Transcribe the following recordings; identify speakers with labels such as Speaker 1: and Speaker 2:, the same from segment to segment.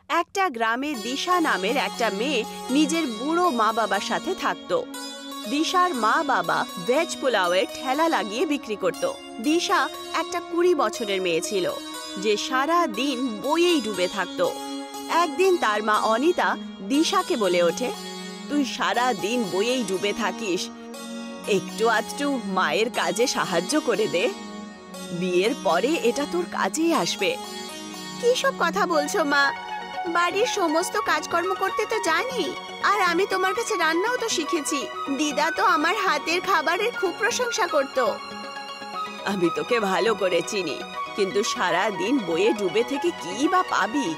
Speaker 1: একটা গ্রামে দিশা নামের একটা মেয়ে নিজের বুড়ো মা বাবার সাথে থাকতো। দিশার মা বাবা ভেজ পোলাওয়ের ঠেলা লাগিয়ে বিক্রি করত। দিশা একটা 20 বছরের মেয়ে ছিল যে সারা দিন বইয়েই ডুবে থাকতো। একদিন তার মা অনিতা দিশাকে বলে ওঠে, তুই সারা দিন বইয়েই ডুবে থাকিস, একটু আধটু মায়ের কাজে সাহায্য করে দে, বিয়ের পরে এটা তোর কাজেই আসবে। কি সব কথা বলছো মা? বাড়ির সমস্ত কাজকর্ম করতে তো জানি, আর আমি তোমার কাছে রান্নাও তো শিখেছি। দিদা তো আমার হাতের খাবারের খুব প্রশংসা করত। আমি তোকে ভালো করে চিনি, কিন্তু সারা দিন বইয়ে ডুবে থেকে কি বা পাবি?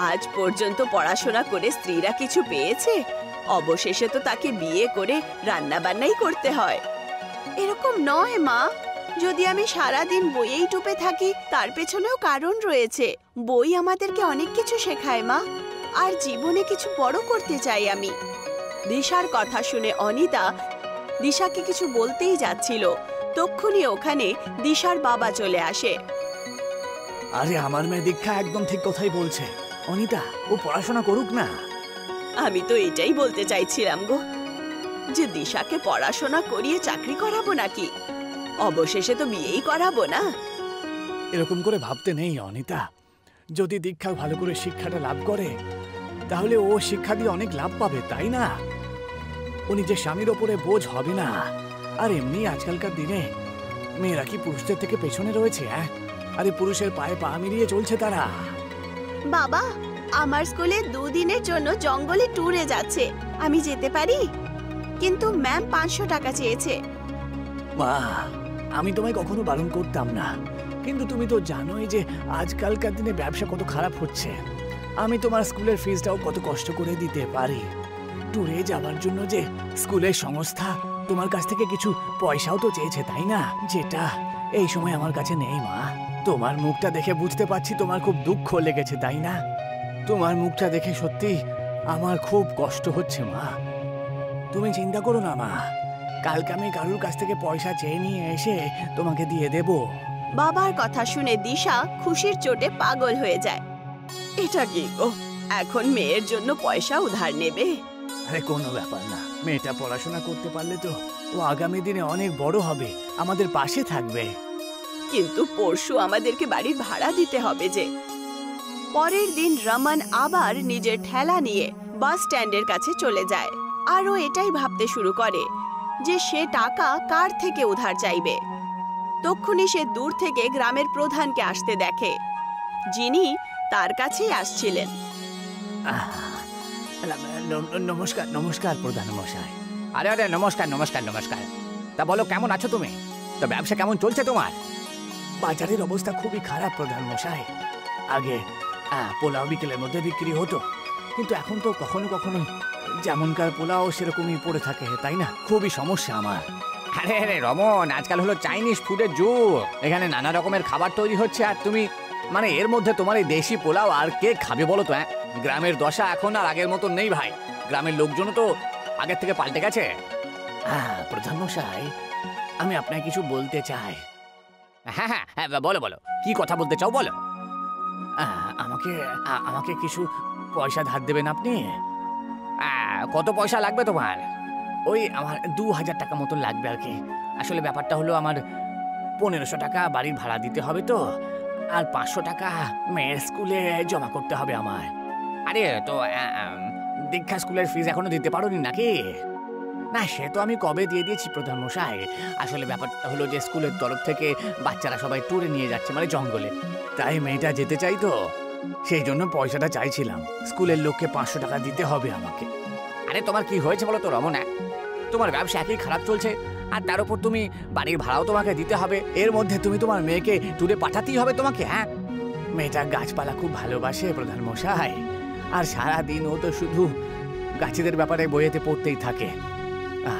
Speaker 1: আজ পর্যন্ত পড়াশোনা করে স্ত্রীরা কিছু পেয়েছে? অবশেষে তো তাকে বিয়ে করে রান্না বান্নাই করতে হয়। এরকম নয় মা, যদি আমি সারা দিন বইয়েই ডুবে থাকি তার পেছনেও কারণ রয়েছে। বই আমাদেরকে অনেক কিছু শেখায় মা, আর জীবনে কিছু বড় করতে চাই আমি। দিশার কথা শুনে অনিতা দিশাকে কিছু বলতেই যাচ্ছিল, তক্ষুনি ওখানে দিশার বাবা চলে আসে।
Speaker 2: আরে আমার মেয়ে দীক্ষা একদম ঠিক কথাই বলছে, অনিতা ও পড়াশোনা করুক না।
Speaker 1: আমি তো এটাই বলতে চাইছিলাম গো, যে দিশাকে পড়াশোনা করিয়ে চাকরি করাবো নাকি, অবশেষে তো বিয়েই করাবো না।
Speaker 2: এরকম করে ভাবতে নেই অনিতা, যদি দীক্ষা ভালো করে শিক্ষাটা লাভ করে তাহলে ও শিক্ষা দিয়ে অনেক লাভ পাবে, তাই না? ও নিজের স্বামীর ওপরে বোঝ হবে না। আর এমনি আজকালকার দিনে মেয়েরা কি পুরুষদের থেকে পেছনে রয়েছে? আরে পুরুষের পায়ে পা মিলিয়ে চলছে তারা।
Speaker 1: বাবা, আমার স্কুলে 2 দিনের জন্য জঙ্গলে ট্যুরে যাচ্ছে, আমি যেতে পারি? কিন্তু ম্যাম 500 টাকা চেয়েছে।
Speaker 2: মা, আমি তোমায় কখনো বারণ করতাম না, কিন্তু তুমি তো জানোই যে আজকালকার দিনে ব্যবসা কত খারাপ হচ্ছে। আমি তোমার স্কুলের ফিসটাও কত কষ্ট করে দিতে পারি। ট্যুরে যাওয়ার জন্য যে স্কুলের সংস্থা তোমার কাছ থেকে কিছু পয়সাও তো চেয়েছে, তাই না? যেটা এই সময় আমার কাছে নেই মা। তোমার মুখটা দেখে বুঝতে পারছি তোমার খুব দুঃখ লেগেছে, তাই না? তোমার মুখটা দেখে সত্যি আমার খুব কষ্ট হচ্ছে মা। তুমি চিন্তা করো না মা, কালকে আমি কারুর কাছ থেকে পয়সা চেয়ে নিয়ে এসে তোমাকে দিয়ে দেব।
Speaker 1: বাবার কথা শুনে দিশা খুশির চোটে পাগল হয়ে যায়। এটা কি গো, এখন মেয়ের জন্য পয়সা উধার নেবে?
Speaker 2: আরে কোনো ব্যাপার না, মেয়েটা পড়াশোনা করতে পারলে তো ও আগামী দিনে অনেক বড় হবে, আমাদের পাশে থাকবে।
Speaker 1: কিন্তু পরশু আমাদেরকে বাড়ির ভাড়া দিতে হবে যে। পরের দিন রমন আবার নিজের ঠেলা নিয়ে বাস স্ট্যান্ডের কাছে চলে যায়, আর ও এটাই ভাবতে শুরু করে যে সে টাকা কার থেকে উধার চাইবে। তক্ষুনি সে দূর থেকে গ্রামের প্রধানকে আসতে দেখে, যিনি তার কাছেই আসছিলেন।
Speaker 2: নমস্কার নমস্কার প্রধান মশাই।
Speaker 3: আরে আরে নমস্কার নমস্কার নমস্কার। তা বলো, কেমন আছো তুমি? তো ব্যবসা কেমন চলছে তোমার?
Speaker 2: বাজারের অবস্থা খুবই খারাপ প্রধান মশাই। আগে পোলাও বিকেলের মধ্যে বিক্রি হতো, কিন্তু এখন তো কখনো কখনো যেমনকার পোলাও সেরকমই পড়ে থাকে, তাই না? খুবই সমস্যা আমার।
Speaker 3: আরে আরে রমন, আজকাল হলো চাইনিজ ফুডের যুগ, এখানে নানা রকমের খাবার তৈরি হচ্ছে, আর তুমি মানে এর মধ্যে তোমার এই দেশি পোলাও আর কে খাবে বলো তো? গ্রামের দশা এখন আর আগের মতন নেই ভাই, গ্রামের লোকজনও তো আগের থেকে পাল্টে গেছে।
Speaker 2: প্রধান মশাই, আমি আপনাকে কিছু বলতে চাই।
Speaker 3: হ্যাঁ হ্যাঁ হ্যাঁ, বলো বলো, কি কথা বলতে চাও বলো।
Speaker 2: আমাকে কিছু পয়সা ধার দেবেন আপনি?
Speaker 3: কত পয়সা লাগবে তোমার?
Speaker 2: ওই আমার 2000 টাকা মতন লাগবে আর কি। আসলে ব্যাপারটা হলো আমার 1500 টাকা বাড়ির ভাড়া দিতে হবে তো, আর 500 টাকা মেয়ের স্কুলে জমা করতে হবে আমার।
Speaker 3: আরে তো
Speaker 2: দীক্ষা স্কুলের ফিজ এখনো দিতে পারোনি নাকি? না, সে তো আমি কবে দিয়ে দিয়েছি প্রধান মশাই। আসলে ব্যাপারটা হলো যে স্কুলের তরফ থেকে বাচ্চারা সবাই ট্যুরে নিয়ে যাচ্ছে, মানে জঙ্গলে, তাই মেয়েটা যেতে চাই তো, সেই জন্য পয়সাটা চাইছিলাম। স্কুলের লোককে 500 টাকা দিতে হবে আমাকে।
Speaker 3: আরে তোমার কি হয়েছে বলো তো রমন? তোমার ব্যবসা একই খারাপ চলছে, আর তার উপর তুমি বাড়ির ভাড়াও তোমাকে দিতে হবে,
Speaker 2: এর মধ্যে তুমি তোমার মেয়েকে ট্যুরে পাঠাতেই হবে তোমাকে। মেয়েটা গাছপালা খুব ভালোবাসে প্রধান মশাই, আর সারাদিন ও তো শুধু গাছেদের ব্যাপারে বইয়েতে পড়তেই থাকে।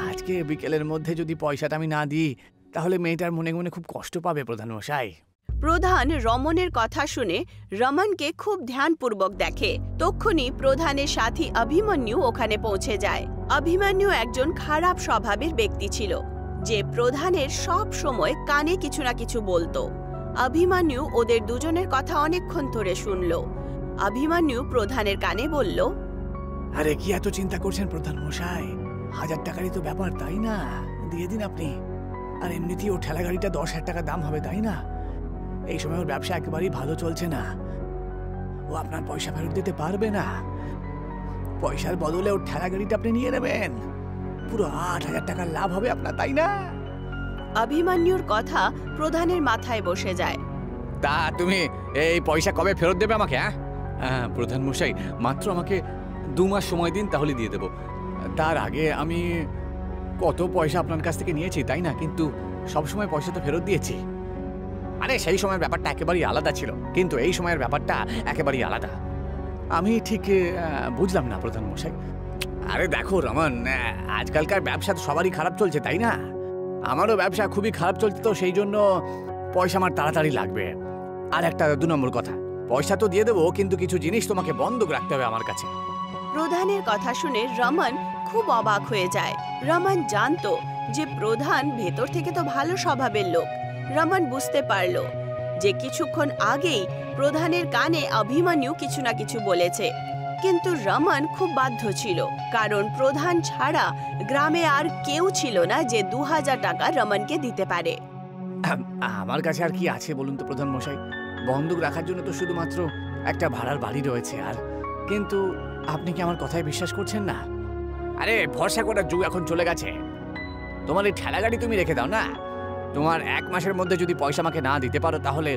Speaker 2: আজকে বিকেলের মধ্যে যদি পয়সাটা আমি না দিই তাহলে মেয়েটার মনে মনে খুব কষ্ট পাবে প্রধান মশাই।
Speaker 1: প্রধান রমনের কথা শুনে রমনকে খুব ধ্যানপূর্বক দেখে। তক্ষুনি প্রধানের সাথী অভিমন্যু ওখানে পৌঁছে যায়। অভিমন্যু একজন খারাপ স্বভাবের ব্যক্তি ছিল, যে প্রধানের সব সময় কানে কিছু না কিছু বলতো। অভিমন্যু ওদের দুজনের কথা অনেকক্ষণ ধরে শুনল। অভিমন্যু প্রধানের কানে বলল,
Speaker 2: আরে কি এত চিন্তা করছেন প্রধান মশাই? 1000 টাকারই তো ব্যাপার, তাই না? দিয়ে দিন আপনি। আর এমনিতেই ও ঠেলা গাড়িটা 10,000 টাকা দাম হবে, তাই না? এই সময় ওর ব্যবসা একেবারেই ভালো চলছে না। ও আপনার পয়সা ফেরত দিতে পারবে না। পয়সার বদলে ওর ঠেলা গাড়িটা আপনি নিয়ে নেবেন। পুরো 8,000 টাকার লাভ হবে আপনার, তাই না?
Speaker 1: অভিমন্যুর কথা প্রধানের মাথায় বসে যায়।
Speaker 3: তা তুমি এই পয়সা কবে ফেরত দেবে আমাকে? হ্যাঁ প্রধান মশাই, মাত্র আমাকে 2 মাস সময় দিন, তাহলে দিয়ে দেব। তার আগে আমি কত পয়সা আপনার কাছ থেকে নিয়েছি, তাই না? কিন্তু সব সময় পয়সা তো ফেরত দিয়েছি। আরে সেই সময়ের ব্যাপারটা একেবারেই আলাদা ছিল, কিন্তু এই সময়ের ব্যাপারটা একেবারেই আলাদা। আমি ঠিক বুঝলাম না প্রধান মশাই। আরে দেখো রমন, আজকালকার ব্যবসা তো সবারই খারাপ চলছে, তাই না? আমারও ব্যবসা খুবই খারাপ চলছে, তো সেই জন্য পয়সা আমার তাড়াতাড়ি লাগবে। আর একটা 2 নম্বর কথা, পয়সা তো দিয়ে দেবো, কিন্তু কিছু জিনিস তোমাকে বন্ধক রাখতে হবে আমার কাছে।
Speaker 1: প্রধানের কথা শুনে রমন খুব অবাক হয়ে যায়। রমন জানতো যে প্রধান ভেতর থেকে তো ভালো স্বভাবের লোক। রমন বুঝতে পারল যে কিছুক্ষণ আগেই প্রধানের কানে অভিমন্যু কিছু না কিছু বলেছে, কিন্তু রমন খুব বাধ্য ছিল, কারণ প্রধান ছাড়া গ্রামে আর কেউ ছিল না যে 2000 টাকা রমনকে দিতে পারে।
Speaker 2: আমার কাছে আর কি আছে বলুন তো প্রধান মশাই? বন্ধক রাখার জন্য তো শুধুমাত্র একটা ভাড়ার বাড়ি রয়েছে। আর কিন্তু আপনি কি আমার কথায় বিশ্বাস করছেন না?
Speaker 3: আরে ভরসা করার যুগ এখন চলে গেছে। তোমার এই ঠেলা গাড়ি তুমি রেখে দাও না। তোমার 1 মাসের মধ্যে যদি পয়সা আমাকে না দিতে পারো, তাহলে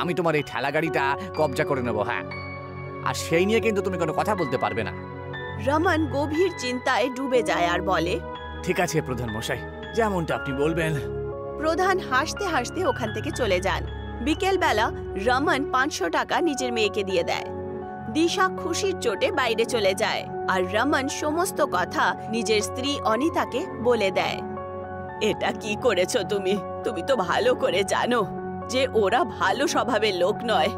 Speaker 3: আমি তোমার এই ঠেলা গাড়িটা কবজা করে নেবো। হ্যাঁ, আর সেই নিয়ে কিন্তু তুমি কোনো কথা বলতে পারবে না।
Speaker 1: রমন গভীর চিন্তায় ডুবে যায় আর বলে,
Speaker 2: ঠিক আছে প্রধান মশাই, যেমনটা আপনি বলবেন।
Speaker 1: প্রধান হাসতে হাসতে ওখান থেকে চলে যান। বিকেলবেলা রমন 500 টাকা নিজের মেয়েকে দিয়ে দেয়। দিশা খুশির চোটে বাইরে চলে যায়, আর রমন সমস্ত কথা নিজের স্ত্রী অনিতাকে বলে দেয়। এটা কি করেছো তুমি? তুমি তো ভালো করে জানো যে ওরা ভালো স্বভাবের লোক নয়।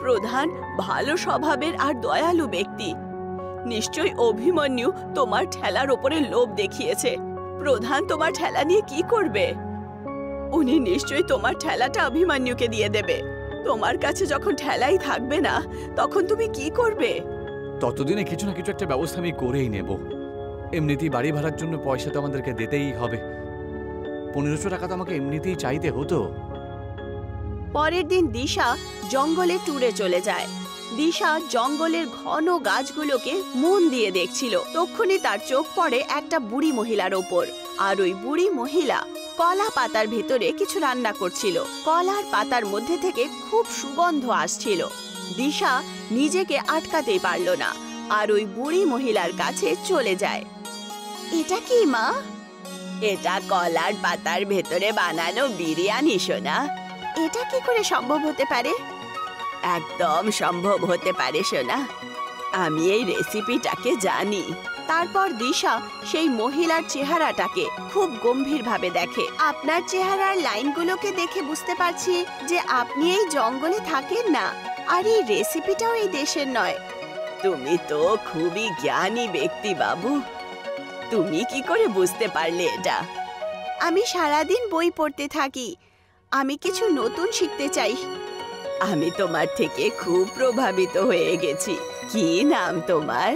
Speaker 1: প্রধান ভালো স্বভাবের আর দয়ালু ব্যক্তি। নিশ্চয়ই অভিমন্যু তোমার ঠেলার ওপরে লোভ দেখিয়েছে। প্রধান তোমার ঠেলা নিয়ে কি করবে? উনি নিশ্চয়ই তোমার ঠেলাটা অভিমন্যুকে দিয়ে দেবে। তোমার কাছে যখন ঠেলাই থাকবে না, তখন তুমি কি করবে?
Speaker 3: ততদিনে কিছু না কিছু একটা ব্যবস্থা আমি করেই নেব। এমনিতেই বাড়ি ভাড়ার জন্য পয়সা তো আমাদেরকে দিতেই হবে। 1500 টাকা তো আমাকে এমনিতেই চাইতে হতো।
Speaker 1: পরের দিন দিশা জঙ্গলে ট্যুরে চলে যায়। দিশা জঙ্গলের ঘন গাছগুলোকে মন দিয়ে দেখছিল। তক্ষুনি তার চোখ পড়ে একটা বুড়ি মহিলার ওপর, আর ওই বুড়ি মহিলা কলা পাতার ভেতরে কিছু রান্না করছিল। কলার পাতার মধ্যে থেকে খুব সুগন্ধ আসছিল। দিশা নিজেকে আটকাতেই পারল না, আর ওই বুড়ি মহিলার কাছে চলে যায়। এটা কি মা? এটা কলার পাতার ভেতরে বানানো বিরিয়ানি সোনা। এটা কি করে সম্ভব হতে পারে? একদম সম্ভব হতে পারে সোনা, আমি এই রেসিপিটাকে জানি। তারপর দিশা সেই মহিলার চেহারাটাকে খুব গম্ভীরভাবে দেখে। আপনার চেহারার লাইনগুলোকে দেখে বুঝতে পারছি যে আপনি এই জঙ্গলে থাকেন না, আর এই রেসিপিটাও এই দেশের নয়। তুমি তো খুবই জ্ঞানী ব্যক্তি বাবু। তুমি কি করে বুঝতে পারলে এটা? আমি সারাদিন বই পড়তে থাকি। আমি কিছু নতুন শিখতে চাই। আমি তোমার থেকে খুব প্রভাবিত হয়ে গেছি। কি নাম তোমার?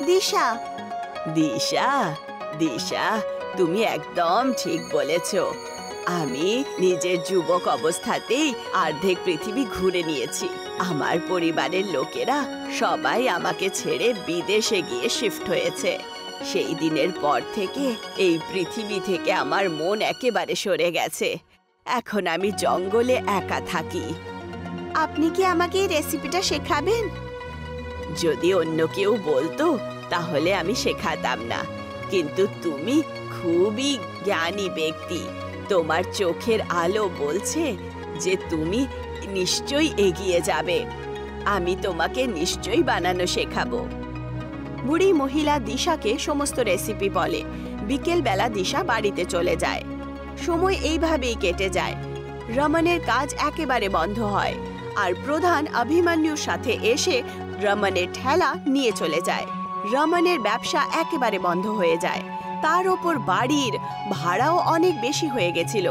Speaker 1: দিশা। দিশা, দিশা, তুমি একদম ঠিক বলেছ। আমি নিজের যুবক অবস্থাতেই অর্ধেক পৃথিবী ঘুরে নিয়েছি। আমার পরিবারের লোকেরা সবাই আমাকে ছেড়ে বিদেশে গিয়ে শিফট হয়েছে। সেই দিনের পর থেকে এই পৃথিবী থেকে আমার মন একেবারে সরে গেছে। এখন আমি জঙ্গলে একা থাকি। আপনি কি আমাকে এই রেসিপিটা শেখাবেন? যদি অন্য কেউ বলতো তাহলে আমি শেখাতাম না, কিন্তু তুমি খুবই জ্ঞানী ব্যক্তি। তোমার চোখের আলো বলছে যে তুমি নিশ্চয়ই এগিয়ে যাবে। আমি তোমাকে নিশ্চয়ই বানানো শেখাবো। বুড়ি মহিলা দিশাকে সমস্ত রেসিপি বলে। বিকেলবেলা দিশা বাড়িতে চলে যায়। সময় এইভাবেই কেটে যায়। রমনের কাজ একেবারে বন্ধ হয়, আর প্রধান অভিমন্যুর সাথে এসে রমনের ঠেলা নিয়ে চলে যায়। রমনের ব্যবসা একেবারে বন্ধ হয়ে যায়। তার ওপর বাড়ির ভাড়াও অনেক বেশি হয়ে গেছিল।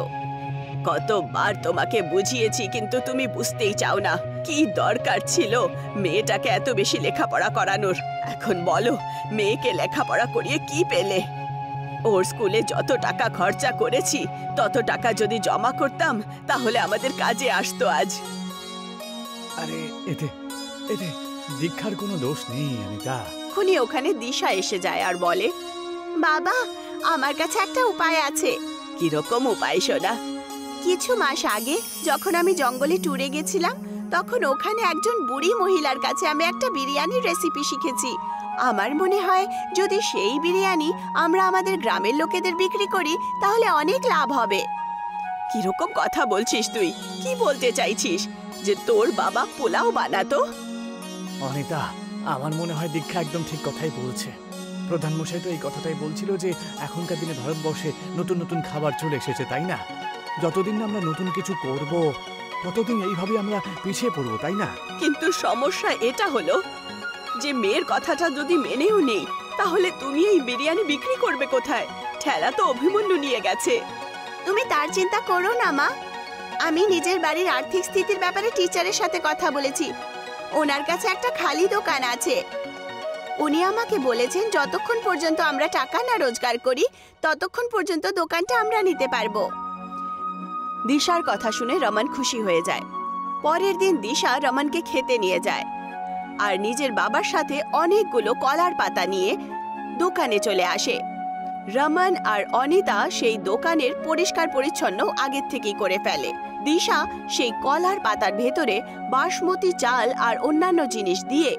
Speaker 1: কতবার তোমাকে বুঝিয়েছি কিন্তু তুমি বুঝতেই চাও না। কি দরকার ছিল মেয়েটাকে এত বেশি লেখাপড়া করানোর? এখন বলো, মেয়েকে লেখাপড়া করিয়ে কি পেলে? ওর স্কুলে যত টাকা খরচা করেছি তত টাকা যদি জমা করতাম তাহলে আমাদের কাজে আসতো আজ।
Speaker 2: আরে এতে এতে দীক্ষার কোনো দোষ নেই অনিতা।
Speaker 1: এখনই ওখানে দিশা এসে যায় আর বলে, বাবা আমার কাছে একটা উপায় আছে। কিরকম উপায় সোনা? কিছু মাস আগে যখন আমি জঙ্গলে ট্যুরে গেছিলাম তখন ওখানে একজন বুড়ি মহিলার কাছে আমি একটা বিরিয়ানির রেসিপি শিখেছি। আমার মনে হয় যদি সেই বিরিয়ানি আমরা আমাদের গ্রামের লোকেদের বিক্রি করি তাহলে অনেক লাভ হবে। কিরকম কথা বলছিস তুই? কি বলতে চাইছিস যে তোর বাবা পোলাও বানাতো?
Speaker 2: অনিতা, আমার মনে হয় দীক্ষা একদম ঠিক কথাই বলছে। প্রধানমশাই তো এই কথাটাই বলছিল যে এখনকার দিনে ভারতবর্ষে নতুন নতুন খাবার চলে এসেছে, তাই না? যতদিন না আমরা নতুন কিছু করব ততদিন এইভাবে আমরা পিছিয়ে পড়বো, তাই না?
Speaker 1: কিন্তু সমস্যা এটা হলো যে মেয়ের কথাটা যদি মেনেও নেই তাহলে তুমি এই বিরিয়ানি বিক্রি করবে কোথায়? ঠেলা তো অভিমন্যু নিয়ে গেছে। তুমি তার চিন্তা করো না মা। আমি নিজের বাড়ির আর্থিক স্থিতির ব্যাপারে টিচারের সাথে কথা বলেছি। ওনার কাছে একটা খালি দোকান আছে। উনি আমাকে বলেছেন যতক্ষণ পর্যন্ত আমরা টাকা না রোজগার করি ততক্ষণ পর্যন্ত দোকানটা আমরা নিতে পারবো। দিশার কথা শুনে রমন খুশি হয়ে যায়। পরের দিন দিশা রমনকে খেতে নিয়ে যায় আর নিজের বাবার সাথে অনেকগুলো কলার পাতা নিয়ে দোকানে চলে আসে। রমন আর অনিতা সেই দোকানের পরিষ্কার পরিচ্ছন্ন আগের থেকেই করে ফেলে। দিশা সেই কলার পাতার ভেতরে বাসমতি চাল আর অন্যান্য জিনিস দিয়ে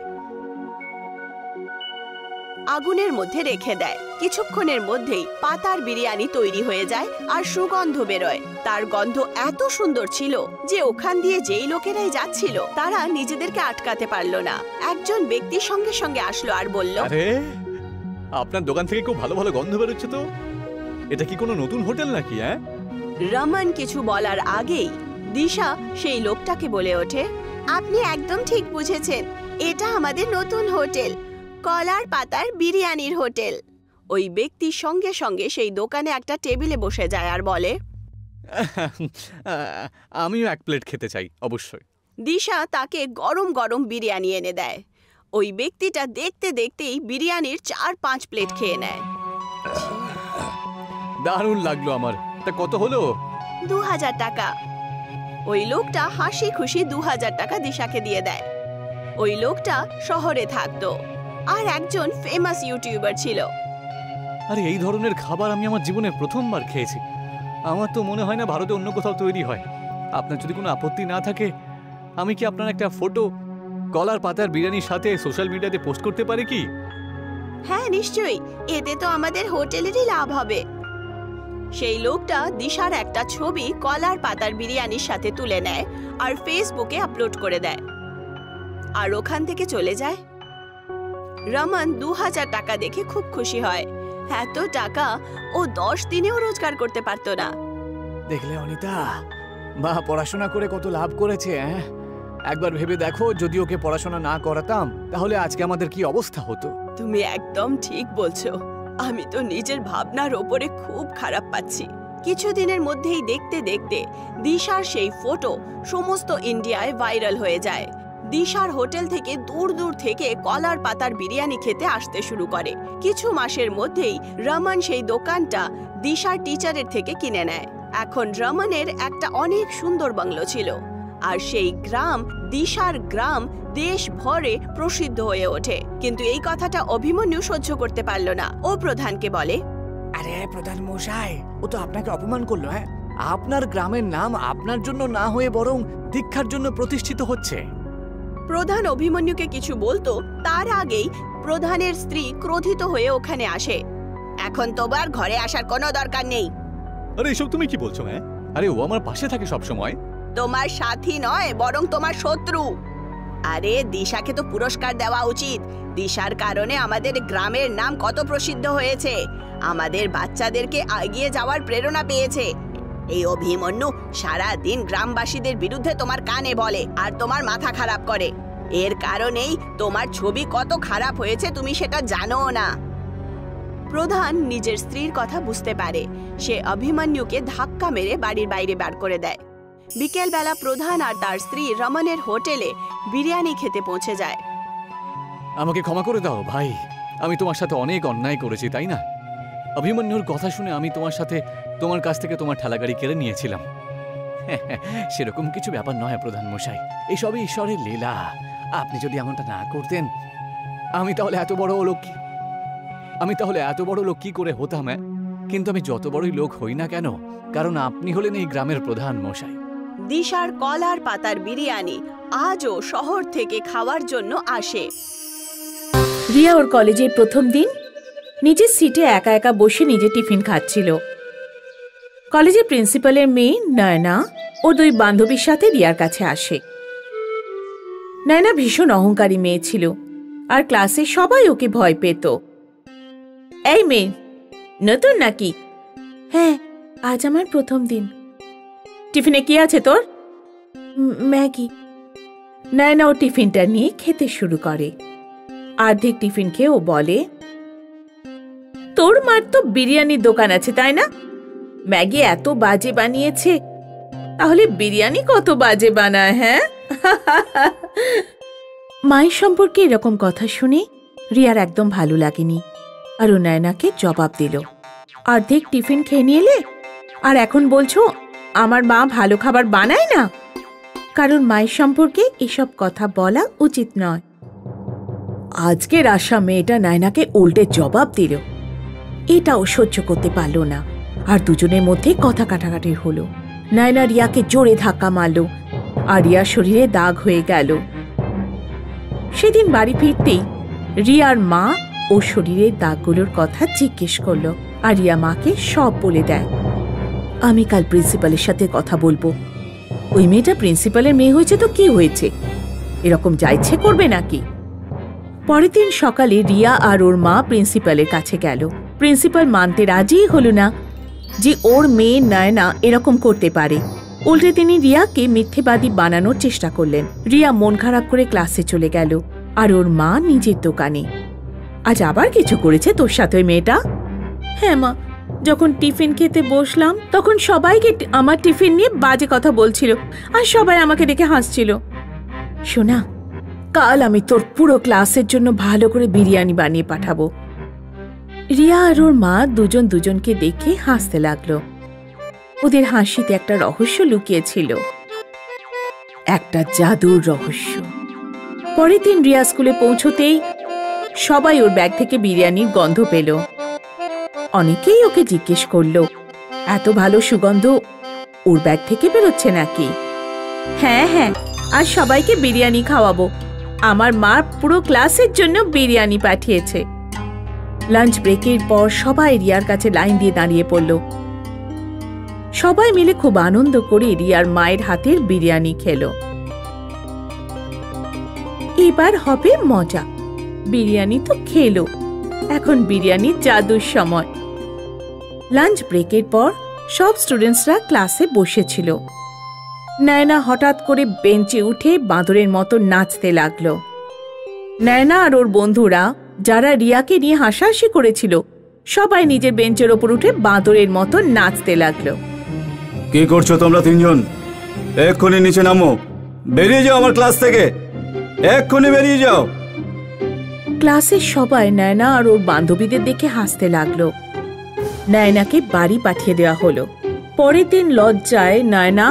Speaker 1: আগুনের মধ্যে রেখে দেয়। কিছুক্ষণের মধ্যেই পাতার বিরিয়ানি তৈরি হয়ে যায় আর সুগন্ধ বেরোয়। তার গন্ধ এত সুন্দর ছিল যে ওখান দিয়ে যেই লোকেরাই যাচ্ছিল তারা নিজেদেরকে আটকাতে পারলো না। একজন ব্যক্তি সঙ্গে সঙ্গে আসলো আর বলল,
Speaker 4: আরে আপনার দোকান থেকে খুব ভালো ভালো গন্ধ বেরোচ্ছে তো। এটা কি কোনো নতুন হোটেল নাকি? হ্যাঁ,
Speaker 1: রমন কিছু বলার আগেই দিশা সেই লোকটাকে বলে ওঠে, আপনি একদম ঠিক বুঝেছেন, এটা আমাদের নতুন হোটেল, কলার পাতার বিরিয়ানির হোটেল। ওই ব্যক্তি সঙ্গে সঙ্গে সেই দোকানে একটা টেবিলে বসে যায় আর বলে,
Speaker 4: আমিও এক প্লেট খেতে চাই অবশ্যই।
Speaker 1: দিশা তাকে গরম গরম বিরিয়ানি এনে দেয়। ওই ব্যক্তিটা দেখতে দেখতেই বিরিয়ানির 4-5 প্লেট খেয়ে নেয়।
Speaker 4: দারুণ লাগলো আমার। তা কত হলো?
Speaker 1: 2000 টাকা। ওই লোকটা হাসি খুশি 2000 টাকা দিশাকে দিয়ে দেয়। ওই লোকটা শহরে থাকতো আর একজন ফেমাস ইউটিউবার ছিল।
Speaker 4: আরে এই ধরনের খাবার আমি আমার জীবনে প্রথমবার খেয়েছি। আমার তো মনে হয় না ভারতে অন্য কোথাও তৈরি হয়। আপনার যদি কোনো আপত্তি না থাকে আমি কি আপনার একটা ফটো কলার পাতার বিরিয়ানির সাথে সোশ্যাল মিডিয়াতে পোস্ট করতে পারি কি?
Speaker 1: হ্যাঁ নিশ্চয়ই, এতে তো আমাদের হোটেলেরই লাভ হবে। সেই লোকটা দিশার একটা ছবি কলার পাতার বিরিয়ানির সাথে তুলে নেয় আর ফেসবুকে আপলোড করে দেয় আর ওখান থেকে চলে যায়। রমন 2000 টাকা দেখে খুব খুশি হয়। এত টাকা ও 10 দিনেও রোজগার করতে পারতো না।
Speaker 2: দেখলে অনিতা, মা পড়াশোনা করে কত লাভ করেছে। একবার ভেবে দেখো, যদি ওকে পড়াশোনা না করাতাম তাহলে আজকে আমাদের কি অবস্থা হতো।
Speaker 1: তুমি একদম ঠিক বলছো। আমি তো নিজের ভাবনার ওপরে খুব খারাপ পাচ্ছি। কিছুদিনের মধ্যেই দেখতে দেখতে দিশার সেই ফটো সমস্ত ইন্ডিয়ায় ভাইরাল হয়ে যায়। দিশার হোটেল থেকে দূর দূর থেকে কলার পাতার বিরিয়ানি খেতে আসতে শুরু করে। কিছু মাসের মধ্যেই রমন সেই দোকানটা দিশার টিচারের থেকে কিনে নেয়। এখন রমনের একটা অনেক সুন্দর বাংলো ছিল আর সেই গ্রাম দিশার গ্রাম দেশ ভরে প্রসিদ্ধ হয়ে ওঠে। কিন্তু এই কথাটা অভিমন্যু সহ্য করতে পারল না। ও প্রধানকে বলে,
Speaker 2: আরে প্রধান মশাই, ও তো আপনাকে অপমান করলো। আপনার গ্রামের নাম আপনার জন্য না হয়ে বরং দীক্ষার জন্য প্রতিষ্ঠিত হচ্ছে।
Speaker 1: প্রধান অভিমন্যুকে কিছু বলতো তার আগেই প্রধানের স্ত্রী ক্রোধিত হয়ে ওখানে আসে। এখন তোমার ঘরে আসার কোনো দরকার নেই।
Speaker 4: আরে এসব তুমি কি বলছো? আরে ও আমার পাশে থাকে সব সময়।
Speaker 1: তোমার সাথী নয় বরং তোমার শত্রু। আরে দিশাকে তো পুরস্কার দেওয়া উচিত। দিশার কারণে আমাদের গ্রামের নাম কত প্রসিদ্ধ হয়েছে, আমাদের বাচ্চাদেরকে এগিয়ে যাওয়ার প্রেরণা পেয়েছে। এই অভিমন্যু সারা দিন গ্রামবাসীদের বিরুদ্ধে তোমার কানে বলে আর তোমার মাথা খারাপ করে। এর কারণেই তোমার ছবি কত খারাপ হয়েছে তুমি সেটা জানো না। প্রধান নিজের স্ত্রীর কথা বুঝতে পারে। সে অভিমন্যুকে ধাক্কা মেরে বাড়ির বাইরে বার করে দেয়। বিকেলবেলা প্রধান আর তার স্ত্রী রমনের হোটেলে বিরিয়ানি খেতে পৌঁছে যায়।
Speaker 4: আমাকে ক্ষমা করে দাও ভাই, আমি তোমার সাথে অনেক অন্যায় করেছি, তাই না? অভিমন্যুর কথা শুনে আমি তোমার কাছ থেকে তোমার ঠেলাগাড়ি কেড়ে নিয়েছিলাম। সেরকম কিছু ব্যাপার নয় প্রধান মশাই, এসবই ঈশ্বরের লীলা। আপনি যদি এমনটা না করতেন, আমি তাহলে এত বড় লোক কি করে হতাম? কিন্তু আমি যত বড়ই লোক হই না কেন, কারণ আপনি হলেন এই গ্রামের প্রধান মশাই।
Speaker 1: দিশার কলার পাতার বিরিয়ানি আজও শহর থেকে খাওয়ার জন্য আসে।
Speaker 5: রিয়া ওর কলেজের প্রথম দিন নিজের সিটে একা একা বসে নিজে টিফিন খাচ্ছিল। কলেজের প্রিন্সিপালের মেয়ে নয়না ও দুই বান্ধবীর সাথে রিয়ার কাছে আসে। নয়না ভীষণ অহংকারী মেয়ে ছিল, আর ক্লাসে সবাই ওকে ভয় পেত। এই মেয়ে, নতুন নাকি? হ্যাঁ, আজ আমার প্রথম দিন। টিফিনে কি আছে তোর? ম্যাগি। নয়না ও টিফিনটা নিয়ে খেতে শুরু করে। অর্ধেক টিফিন খেয়ে ও বলে, তোর মার তো বিরিয়ানির দোকান আছে, তাই না? ম্যাগি এত বাজে বানিয়েছে, তাহলে বিরিয়ানি কত বাজে বানায়? হ্যাঁ। মায়ের সম্পর্কে এরকম কথা শুনে রিয়ার একদম ভালো লাগেনি, আর ও নয়নাকে জবাব দিল, অর্ধেক টিফিন খেয়ে নিয়ে এলে আর এখন বলছো আমার মা ভালো খাবার বানায় না? কারণ মায়ের সম্পর্কে এসব কথা বলা উচিত নয়। আজকের আশা মেয়েটা নয়নাকে উল্টে জবাব দিল। এটাও সহ্য করতে পারল না, আর দুজনের মধ্যে কথা কাটাকাটি হলো। নয়না রিয়াকে জোরে ধাক্কা মারল, আর রিয়ার শরীরে দাগ হয়ে গেল। সেদিন বাড়ি ফিরতেই রিয়ার মা ও শরীরের দাগগুলোর কথা জিজ্ঞেস করলো, আর রিয়া মাকে সব বলে দেয়। আমি কাল প্রিন্সিপালের সাথে কথা বলবো। ওই মেয়েটা প্রিন্সিপালের মেয়ে হয়েছে তো কি হয়েছে, এরকম যা ইচ্ছে করবে নাকি? পরের দিন সকালে রিয়া আর ওর মা প্রিন্সিপালের কাছে গেল। প্রিন্সিপাল মানতে রাজি হল না যে ওর মেয়ে নয়না এরকম করতে পারে। উল্টে তিনি রিয়াকে মিথ্যেবাদী বানানোর চেষ্টা করলেন। রিয়া মন খারাপ করে ক্লাসে চলে গেল, আর ওর মা নিজের দোকানে। আজ আবার কিছু করেছে তোর সাথে ওই মেয়েটা? হ্যাঁ মা, যখন টিফিন খেতে বসলাম তখন সবাইকে আমার টিফিন নিয়ে বাজে কথা বলছিল, আর সবাই আমাকে দেখে হাসছিল। শোনা, কাল আমি তোর পুরো ক্লাসের জন্য ভালো করে বিরিয়ানি বানিয়ে পাঠাবো। রিয়া আর ওর মা দুজন দুজনকে দেখে হাসতে লাগলো। ওদের হাসিতে একটা রহস্য লুকিয়েছিল, একটা জাদুর রহস্য। পরের দিন রিয়া স্কুলে পৌঁছতেই সবাই ওর ব্যাগ থেকে বিরিয়ানির গন্ধ পেল। অনেকেই ওকে জিজ্ঞেস করলো, এত ভালো সুগন্ধ ওর ব্যাগ থেকে বেরোচ্ছে নাকি? হ্যাঁ হ্যাঁ, আজ সবাইকে বিরিয়ানি খাওয়াবো। আমার মা পুরো ক্লাসের জন্য বিরিয়ানি পাঠিয়েছে। লাঞ্চ ব্রেকের পর সবাই রিয়ার কাছে লাইন দিয়ে দাঁড়িয়ে পড়ল। সবাই মিলে খুব আনন্দ করে রিয়ার মায়ের হাতের বিরিয়ানি খেলো। এবার হবে মজা। বিরিয়ানি তো খেলো, এখন বিরিয়ানির জাদুর সময়। লাঞ্চ ব্রেকের পর সব স্টুডেন্টসরা ক্লাসে বসেছিল। নয়না হঠাৎ করে বেঞ্চে উঠে বাঁদরের মতো নাচতে লাগলো। নয়না আর ওর বন্ধুরা যারা রিয়াকে নিয়ে হাসাহাসি করেছিল, সবাই নিজের বেঞ্চের ওপর উঠে বাঁদরের মতো নাচতে লাগলো।
Speaker 6: কি করছো তোমরা তিনজন? এক্ষুনি নিচে নামো, বেরিয়ে যাও আমার ক্লাস থেকে, এক্ষুনি বেরিয়ে যাও।
Speaker 5: ক্লাসের সবাই নয়না আর ওর বান্ধবীদের দেখে হাসতে লাগলো। নয়নাকে বাড়ি পাঠিয়ে দেওয়া হলো। পরের দিন লজ্জায় নয়না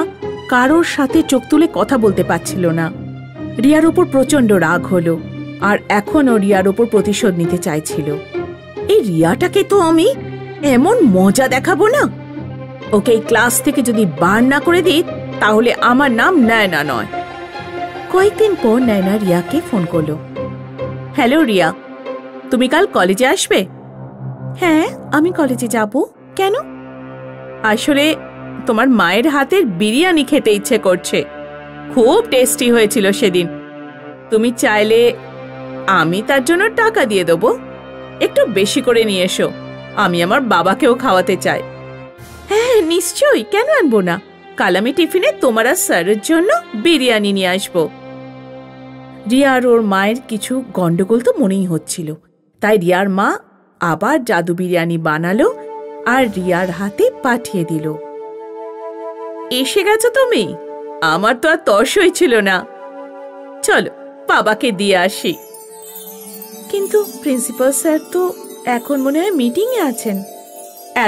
Speaker 5: কারোর সাথে চোখ তুলে কথা বলতে পারছিল না। রিয়ার ওপর প্রচন্ড রাগ হলো, আর এখনও রিয়ার ওপর প্রতিশোধ নিতে চাইছিল। এই রিয়াটাকে তো আমি এমন মজা দেখাবো না, ওকে এই ক্লাস থেকে যদি বার না করে দিই তাহলে আমার নাম নয়না নয়। কয়েকদিন পর নয়না রিয়াকে ফোন করলো। হ্যালো রিয়া, তুমি কাল কলেজে আসবে? হ্যাঁ, আমি কলেজে যাব। কেন? আসলে তোমার মায়ের হাতের বিরিয়ানি খেতে ইচ্ছে করছে, খুব টেস্টি হয়েছিল সেদিন। তুমি চাইলে আমি তার জন্য টাকা দিয়ে দেবো, একটু বেশি করে নিয়ে এসো, আমি আমার বাবাকেও খাওয়াতে চাই। হ্যাঁ নিশ্চয়ই, কেন আনবো না। কাল আমি টিফিনে তোমার আর স্যারের জন্য বিরিয়ানি নিয়ে আসবো। রিয়া আর ওর মায়ের কিছু গন্ডগোল তো মনেই হচ্ছিল, তাই রিয়ার মা আবার জাদু বিরিয়ানি বানালো আর রিয়ার হাতে পাঠিয়ে দিল। এসে গেছো তুমি? আমার তো আর তর্সই ছিল না। চলো বাবাকে দিয়ে আসি। কিন্তু প্রিন্সিপাল স্যার তো এখন মনে হয় মিটিংয়ে আছেন।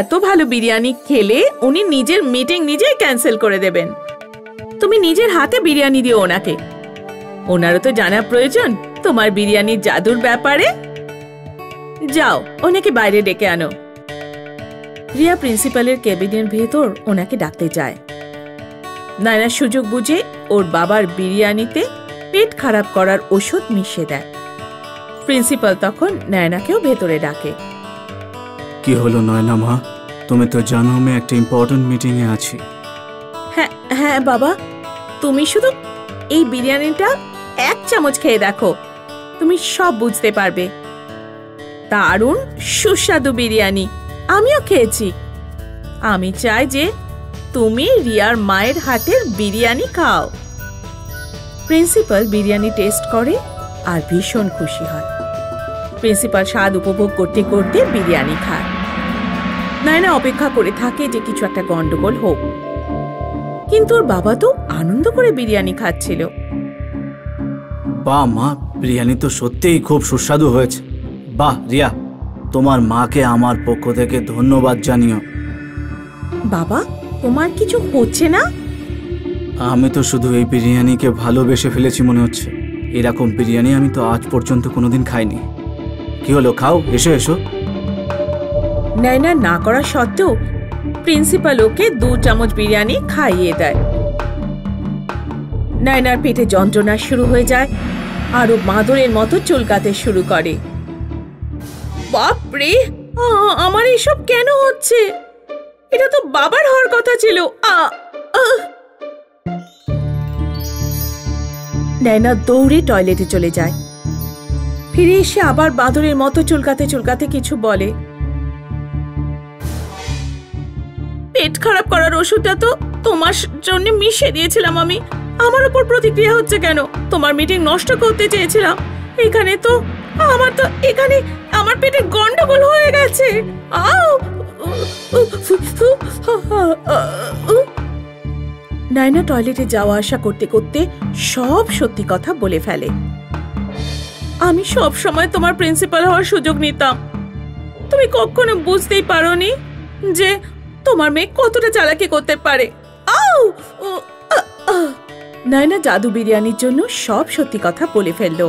Speaker 5: এত ভালো বিরিয়ানি খেলে উনি নিজের মিটিং নিজেই ক্যান্সেল করে দেবেন। তুমি নিজের হাতে বিরিয়ানি দিও ওনাকে। ওনারও তো জানা প্রয়োজন তোমার বিরিয়ানির জাদুর ব্যাপারে। যাও ওনাকে বাইরে ডেকে আনো। রিয়া প্রিন্সিপালের কেবিনের ভেতর ওনাকে ডাকতে যায়। নায়না সুযোগ বুঝে ওর বাবার বিরিয়ানিতে পেট খারাপ করার ওষুধ মিশিয়ে দেয়। প্রিন্সিপাল তখন নায়নাকেও ভেতরে ডাকে।
Speaker 6: কি হলো নয়না মা? তুমি তো জানো আমি একটা ইম্পর্টেন্ট মিটিংয়ে আছি।
Speaker 5: হ্যাঁ হ্যাঁ বাবা, তুমি শুধু এই বিরিয়ানিটা 1 চামচ খেয়ে দেখো, তুমি সব বুঝতে পারবে। দারুণ সুস্বাদু বিরিয়ানি, আমিও খেয়েছি। আমি চাই যে তুমি রিয়ার মায়ের হাতের বিরিয়ানি খাও। প্রিন্সিপাল বিরিয়ানি টেস্ট করে আর ভীষণ খুশি হয়। প্রিন্সিপাল স্বাদ উপভোগ করতে করতে বিরিয়ানি খায়। নায়না অপেক্ষা করে থাকে যে কিছু একটা গন্ডগোল হোক, কিন্তু ওর বাবা তো আনন্দ করে বিরিয়ানি খাচ্ছিল।
Speaker 6: বাহ মা, বিরিয়ানি তো সত্যিই খুব সুস্বাদু হয়েছে। বাহ রিয়া, তোমার মাকে আমার পক্ষ থেকে ধন্যবাদ জানিও।
Speaker 5: বাবা, তোমার কিছু হচ্ছে না?
Speaker 6: আমি তো শুধু এই বিরিয়ানিকে ভালোবেসে ফেলেছি মনে হচ্ছে। এরকম বিরিয়ানি আমি তো আজ পর্যন্ত কোনোদিন খাইনি। কি হলো, খাও, এসো এসো।
Speaker 5: নায়না না করা সত্ত্বেও প্রিন্সিপাল ওকে 2 চামচ বিরিয়ানি খাইয়ে দেয়। নায়নার পেটে যন্ত্রণা শুরু হয়ে যায় আর ও মাদুরের মতো চুলকাতে শুরু করে। বাপরে, আমার এসব কেন হচ্ছে? এটা তো বাবার হওয়ার কথা ছিল। নায়না দৌড়ে টয়লেটে চলে যায়। ফিরে এসে আবার বাদুরের মতো চুলকাতে চুলকাতে কিছু বলে। পেট খারাপ করার ওষুধটা তো তোমার জন্য মিশিয়ে দিয়েছিলাম আমি। আমার উপর প্রতিক্রিয়া হচ্ছে কেন? তোমার মিটিং নষ্ট করতে চেয়েছিলাম। এখানে আমার পেটে গন্ডগোল হয়ে গেছে। নায়না টয়লেটে যাওয়া আসা করতে করতে সব সত্যি কথা বলে ফেলে। আমি সব সময় তোমার প্রিন্সিপাল হওয়ার সুযোগ নিতাম। তুমি কখনো বুঝতেই পারোনি যে তোমার মেয়ে কতটা চালাকি করতে পারে। নায়না জাদু বিরিয়ানির জন্য সব সত্যি কথা বলে ফেলল,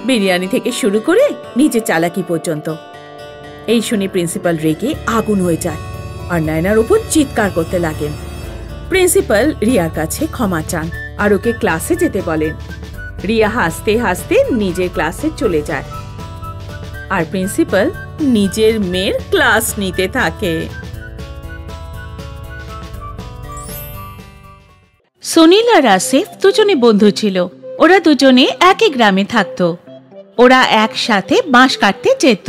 Speaker 5: বিরিয়ানি থেকে শুরু করে নিজের চালাকি পর্যন্ত। এই শুনে প্রিন্সিপাল রেগে আগুন হয়ে যায় আর নায়নার উপর চিৎকার করতে লাগেন। প্রিন্সিপাল রিয়ার কাছে ক্ষমা চান আর ওকে ক্লাসে যেতে বলেন। রিয়া হাসতে হাসতে নিজের ক্লাসে চলে যায় আর প্রিন্সিপাল নিজের মেয়ের ক্লাস নিতে থাকে।
Speaker 7: সুনীল আর আসিফ দুজনে বন্ধু ছিল। ওরা দুজনে একই গ্রামে থাকতো। ওরা একসাথে বাঁশ কাটতে যেত।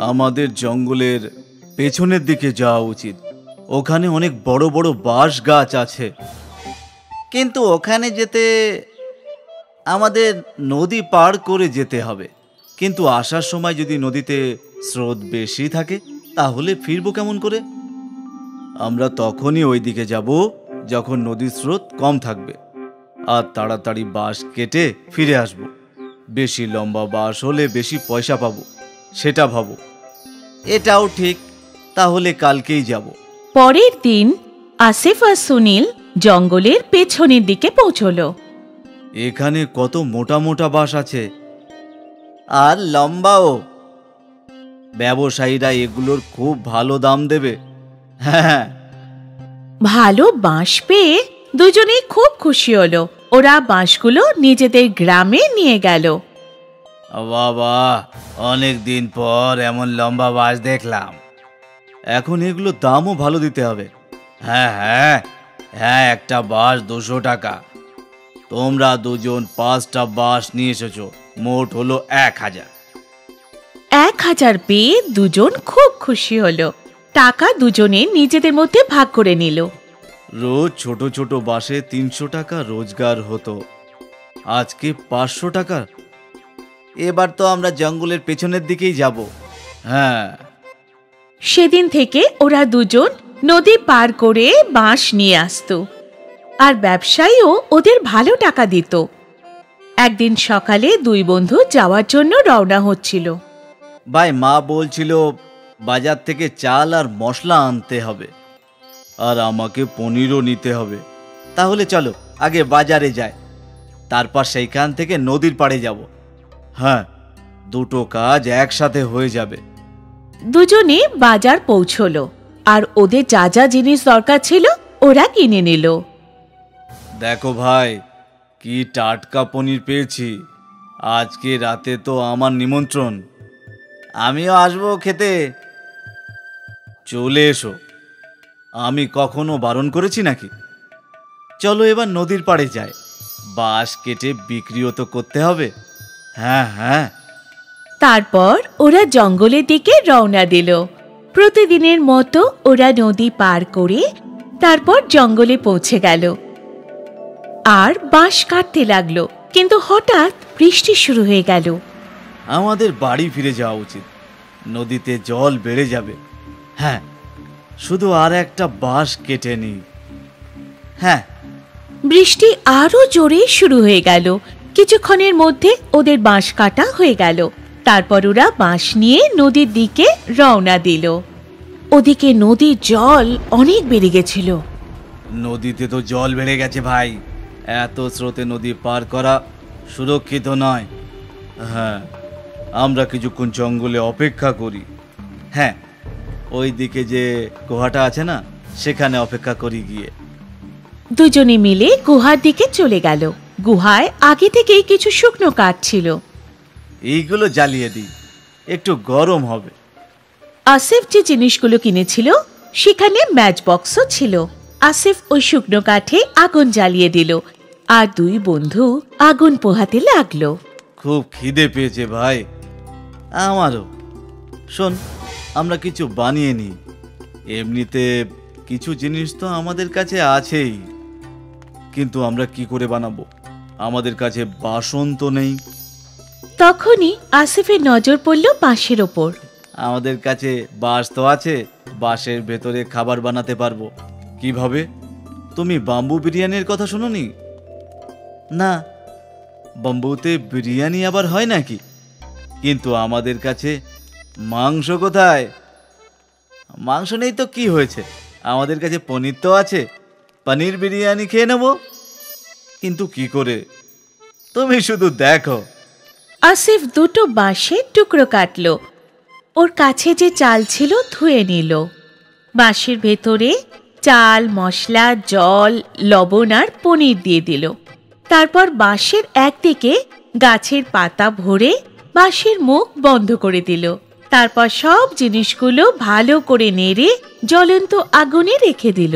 Speaker 6: আমাদের জঙ্গলের পেছনের দিকে যাওয়া উচিত। ওখানে অনেক বড় বড় বাঁশ গাছ আছে। কিন্তু ওখানে যেতে আমাদের নদী পার করে যেতে হবে। কিন্তু আসার সময় যদি নদীতে স্রোত বেশি থাকে তাহলে ফিরবো কেমন করে? আমরা তখনই ওই দিকে যাব যখন নদীর স্রোত কম থাকবে, আর তাড়াতাড়ি বাঁশ কেটে ফিরে আসব। বেশি লম্বা বাঁশ হলে বেশি পয়সা পাবো, সেটা ভাবো। এটাও ঠিক, তাহলে কালকেই যাব।
Speaker 7: পরের দিন আসিফ আর সুনীল জঙ্গলের পেছনের দিকে পৌঁছলো।
Speaker 6: এখানে কত মোটা মোটা বাঁশ আছে আর লম্বাও। ব্যবসায়ীরা এগুলোর খুব ভালো দাম দেবে। হ্যাঁ,
Speaker 7: ভালো বাঁশ পেয়ে দুজনেই খুব খুশি হলো। ওরা বাঁশগুলো নিজেদের গ্রামে নিয়ে গেল।
Speaker 6: বাবা, অনেক দিন পর এমন লম্বা বাঁশ দেখলাম। এখন এগুলো দামও ভালো দিতে হবে। হ্যাঁ হ্যাঁ হ্যাঁ, একটা বাঁশ 200 টাকা। তোমরা দুজন 5টা বাঁশ নিয়ে এসেছো, মোট হলো 1000।
Speaker 7: 1000 পেয়ে দুজন খুব খুশি হলো। টাকা দুজনে নিজেদের মধ্যে ভাগ করে নিল।
Speaker 6: রোজ ছোট ছোট বাঁশে 300 টাকা রোজগার হতো। আজকে 500 টাকা। এবার তো আমরা জঙ্গলের পেছনের দিকেই যাব। হ্যাঁ।
Speaker 7: সেদিন থেকে ওরা দুজন নদী পার করে বাঁশ নিয়ে আসতো, আর ব্যবসায়ীও ওদের ভালো টাকা দিত। একদিন সকালে দুই বন্ধু যাওয়ার জন্য রওনা হচ্ছিল।
Speaker 6: ভাই, মা বলছিল বাজার থেকে চাল আর মশলা আনতে হবে, আর আমাকে পনিরও নিতে হবে। তাহলে চলো আগে বাজারে যাই, তারপর সেইখান থেকে নদীর পাড়ে যাব। হ্যাঁ, দুটো কাজ একসাথে হয়ে যাবে।
Speaker 7: দুজনে বাজার পৌঁছলো, আর ওদের যা যা জিনিস দরকার ছিল ওরা কিনে নিল।
Speaker 6: দেখো ভাই, কি টাটকা পনির পেয়েছি। আজকে রাতে তো আমার নিমন্ত্রণ, আমিও আসবো খেতে। চলে এসো, আমি কখনো বারণ করেছি নাকি? চলো এবার নদীর পাড়ে যাই, বাঁশ কেটে বিক্রিও তো করতে হবে। হ্যাঁ হ্যাঁ।
Speaker 7: তারপর ওরা জঙ্গলের দিকে রওনা দিল। প্রতিদিনের মতো ওরা নদী পার করে তারপর জঙ্গলে পৌঁছে গেল আর বাঁশ কাটতে লাগলো। কিন্তু হঠাৎ বৃষ্টি শুরু হয়ে গেল।
Speaker 6: আমাদের বাড়ি ফিরে যাওয়া উচিত, নদীতে জল বেড়ে যাবে। হ্যাঁ, শুধু আর একটা বাঁশ কেটে নি। হ্যাঁ।
Speaker 7: বৃষ্টি আরো জোরে শুরু হয়ে গেল। কিছুক্ষণের মধ্যে ওদের বাঁশ কাটা হয়ে গেল। তারপর ওরা বাঁশ নিয়ে নদীর দিকে রওনা দিল। ওদিকে নদীর জল অনেক বেড়ে গেছিল।
Speaker 6: নদীতে তো জল বেড়ে গেছে ভাই, এত স্রোতে নদী পার করা সুরক্ষিত নয়। হ্যাঁ, আমরা কিছুক্ষণ জঙ্গলে অপেক্ষা করি। হ্যাঁ, ওই দিকে যে গুহাটা আছে না, সেখানে অপেক্ষা করি গিয়ে।
Speaker 7: দুজনে মিলে গুহার দিকে চলে গেল। গুহায় আগে থেকেই কিছু শুকনো কাঠ ছিল।
Speaker 6: এইগুলো জ্বালিয়ে দিই, একটু গরম হবে।
Speaker 7: আসিফ যে জিনিসগুলো কিনেছিল সেখানে ম্যাচ বক্সও ছিল। আসিফ ওই শুকনো কাঠে আগুন জ্বালিয়ে দিল, আর দুই বন্ধু আগুন পোহাতে লাগলো।
Speaker 6: খুব খিদে পেয়েছে ভাই আমারও। শোন, আমরা কিছু বানিয়ে নিই। এমনিতে কিছু জিনিস তো আমাদের কাছে আছেই, কিন্তু আমরা কি করে বানাবো? আমাদের কাছে বাসন তো নেই।
Speaker 7: তখনই আসিফের নজর পড়ল বাঁশের ওপর।
Speaker 6: আমাদের কাছে বাঁশ তো আছে, বাঁশের ভেতরে খাবার বানাতে পারবো। কিভাবে? তুমি বাম্বু বিরিয়ানির কথা শোনোনি? না, বাম্বুতে বিরিয়ানি আবার হয় নাকি? কিন্তু আমাদের কাছে মাংস কোথায়? মাংস নেই তো কি হয়েছে, আমাদের কাছে পনির তো আছে। পনির বিরিয়ানি খেয়ে নেব। কিন্তু কি করে? তুমি শুধু দেখো।
Speaker 7: আসিফ দুটো বাঁশের টুকরো কাটলো। ওর কাছে যে চাল ছিল ধুয়ে নিল। বাঁশের ভেতরে চাল, মশলা, জল, লবণ আর পনির দিয়ে দিল। তারপর বাঁশের একদিকে গাছের পাতা ভরে বাঁশের মুখ বন্ধ করে দিল। তারপর সব জিনিসগুলো ভালো করে নেড়ে জ্বলন্ত আগুনে রেখে দিল।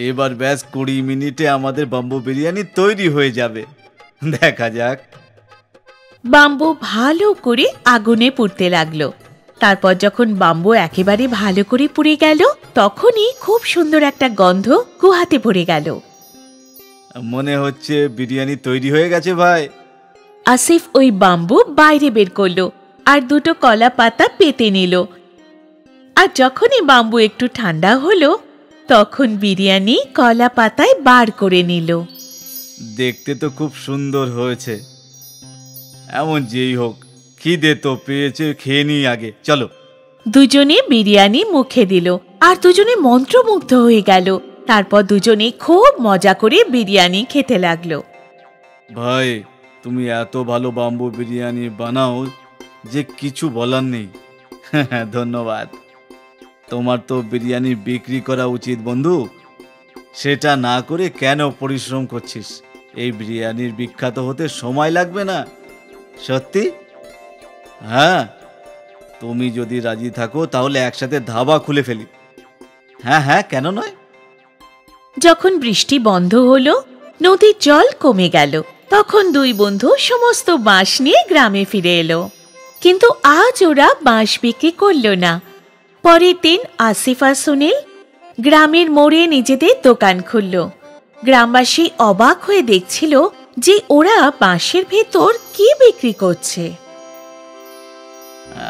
Speaker 6: এবার ব্যাস 20 মিনিটে আমাদের বাম্বু বিরিয়ানি তৈরি হয়ে যাবে। দেখা যাক।
Speaker 7: বাম্বু ভালো করে আগুনে পুড়তে লাগলো। তারপর যখন বাম্বু একেবারে ভালো করে পুড়ে গেল, তখনই খুব সুন্দর একটা গন্ধ গুহাতে পড়ে গেল।
Speaker 6: মনে হচ্ছে বিরিয়ানি তৈরি হয়ে গেছে ভাই।
Speaker 7: আসিফ ওই বাম্বু বাইরে বের করলো আর দুটো কলা পাতা পেতে নিল। আর যখনই বাম্বু একটু ঠান্ডা হলো, তখন বিরিয়ানি কলা পাতায় বার করে নিল।
Speaker 6: দেখতে তো খুব সুন্দর হয়েছে। এমন যেই হোক, খিদে তো পেয়েছে, খেয়ে নিই আগে, চলো।
Speaker 7: দুজনে বিরিয়ানি মুখে দিল আর দুজনে মন্ত্রমুগ্ধ হয়ে গেল। তারপর দুজনে খুব মজা করে বিরিয়ানি খেতে লাগলো।
Speaker 6: ভাই, তুমি এত ভালো বাম্বু বিরিয়ানি বানাও যে কিছু বলার নেই। ধন্যবাদ। তোমার তো বিরিয়ানি বিক্রি করা উচিত বন্ধু। সেটা না করে কেন পরিশ্রম করছিস? এই বিরিয়ানির বিখ্যাত হতে সময় লাগবে না। সত্যি? হ্যাঁ, তুমি যদি রাজি থাকো তাহলে একসাথে ধাবা খুলে ফেলি। হ্যাঁ হ্যাঁ, কেন নয়।
Speaker 7: যখন বৃষ্টি বন্ধ হলো, নদীর জল কমে গেল, তখন দুই বন্ধু সমস্ত বাঁশ নিয়ে গ্রামে ফিরে এলো। কিন্তু আজ ওরা বাঁশ বিক্রি করল না। পরের দিন আসিফ আর সুনীল গ্রামের মোড়ে নিজেদের দোকান খুলল। গ্রামবাসী অবাক হয়ে দেখছিল যে ওরা বাঁশের ভেতর কি বিক্রি করছে।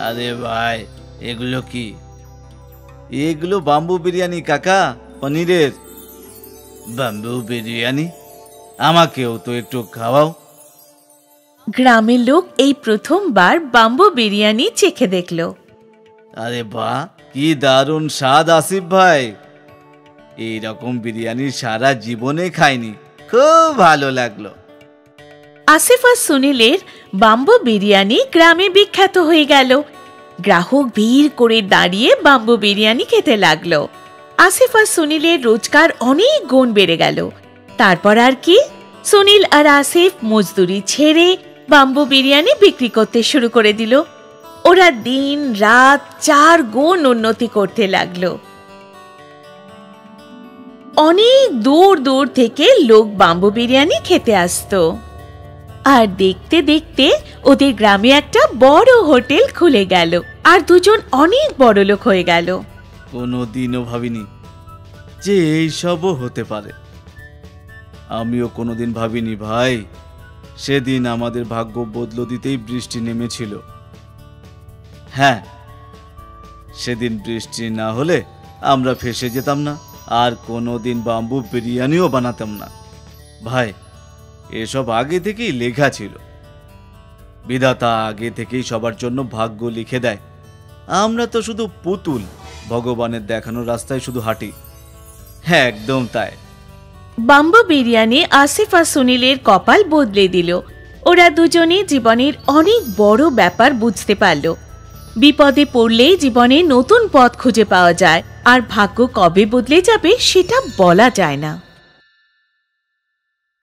Speaker 6: আরে ভাই, এগুলো কি? এগুলো বাম্বু বিরিয়ানি কাকা, পনিরের বাম্বু বিরিয়ানি। আমাকেও তো একটু খাওয়াও।
Speaker 7: গ্রামের লোক এই প্রথমবার বাম্বু বিরিয়ানি চেখে দেখল।
Speaker 6: আরে বাহ, কি দারুণ স্বাদ আসিফ ভাই। এইরকম বিরিয়ানি সারা জীবনে খাইনি, খুব ভালো লাগলো।
Speaker 7: আসিফ আর সুনীলের বাম্বু বিরিয়ানি গ্রামে বিখ্যাত হয়ে গেল। গ্রাহক ভিড় করে দাঁড়িয়ে বাম্বু বিরিয়ানি খেতে লাগলো। আসিফ আর সুনীলের রোজগার অনেক গুণ বেড়ে গেল। তারপর আর কি, সুনীল আর আসিফ মজদুরি ছেড়ে বাম্বু বিরিয়ানি বিক্রি করতে শুরু করে দিল। ওরা দিন রাত 4 গুণ উন্নতি করতে লাগলো। অনেক দূর দূর থেকে লোক বাম্বু বিরিয়ানি খেতে আসতো। আর দেখতে দেখতে ওদের গ্রামে একটা বড় হোটেল খুলে গেল, আর দুজন অনেক বড় লোক হয়ে গেল।
Speaker 6: কোনোদিনও ভাবিনি যে এইসবও হতে পারে। আমিও কোনোদিন ভাবিনি ভাই, সেদিন আমাদের ভাগ্য বদলে দিতেই বৃষ্টি নেমেছিল। হ্যাঁ, সেদিন বৃষ্টি না হলে আমরা ফেঁসে যেতাম না, আর কোনোদিন বাম্বু বিরিয়ানিও বানাতাম না। ভাই, এসব আগে থেকেই লেখা ছিল। বিধাতা আগে থেকেই সবার জন্য ভাগ্য লিখে দেয়। আমরা তো শুধু পুতুল, ভগবানের দেখানো রাস্তায় শুধু হাঁটি। হ্যাঁ, একদম তাই।
Speaker 7: বাম্বু বিরিয়ানি আসিফ আর সুনীলের কপাল বদলে দিল। ওরা দুজনে জীবনের অনেক বড় ব্যাপার বুঝতে পারল। বিপদে পড়লেই জীবনে নতুন পথ খুঁজে পাওয়া যায়, আর ভাগ্য কবে বদলে যাবে সেটা বলা যায় না।